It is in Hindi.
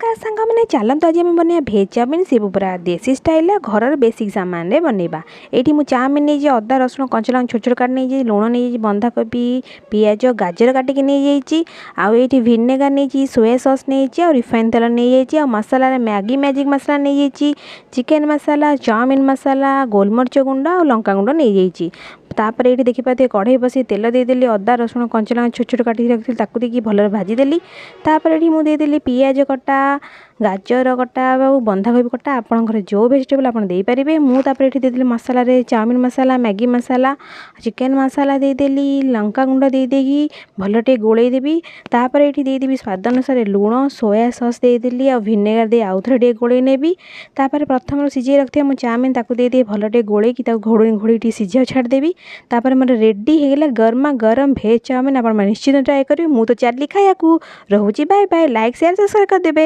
नमस्कार सांग मैंने चलते आज आम बनवा भेज चाउमिन सी पूरा देसी स्टाइल घर बेसिक सामान बनवा। ये मुझे चाउमिन नहीं अदा रसुण कंचा लंका छोट छोट काट नहीं लुण नहीं बंधाकोबी पियाज गाजर काटिक नहीं आउे भिनेगार नहीं सोया सॉस नहीं रिफाइन तेल नहीं मसला मैगी मैजिक मसला नहीं चिकेन मसला चाउमिन मसला गोलमरीच गुंड और लंका गुंड नहीं तापर ये देखिए कढ़ई बस तेल देदेली अदा रसुण कंचा लंका छोट छोट काटिक रखी ताकू देखिए भल भाजीदेली। तापर ये मुझे देदेली पियाज कटा गाजर कटा बंधाकोबी कटा आपंकर जो भेजिटेबल आप देपारे मुझे ये देदेली मसला चाउमिन मसला मैगी मसला चिकेन मसला देदेली लंका गुंड देदेगी भलटे गोलैदेवी। तापर ये देदेवी स्वाद अनुसार लुण सोया सॉस देदेली आ भिनेगार दे आउ थे गोलै नेबी। तापर प्रथम सीझे रखी मो चाउमिन ताकू दे भलटे गोलै घोड़ी घोड़ी सीझा छाड़देवी। तापर मोर रेडी होगा गर्मा गरम भेज चाउमिन आप निश्चित ट्राए करेंगे। मुझे तो चली खाया रोचे bye bye like share subscribe करदेवे।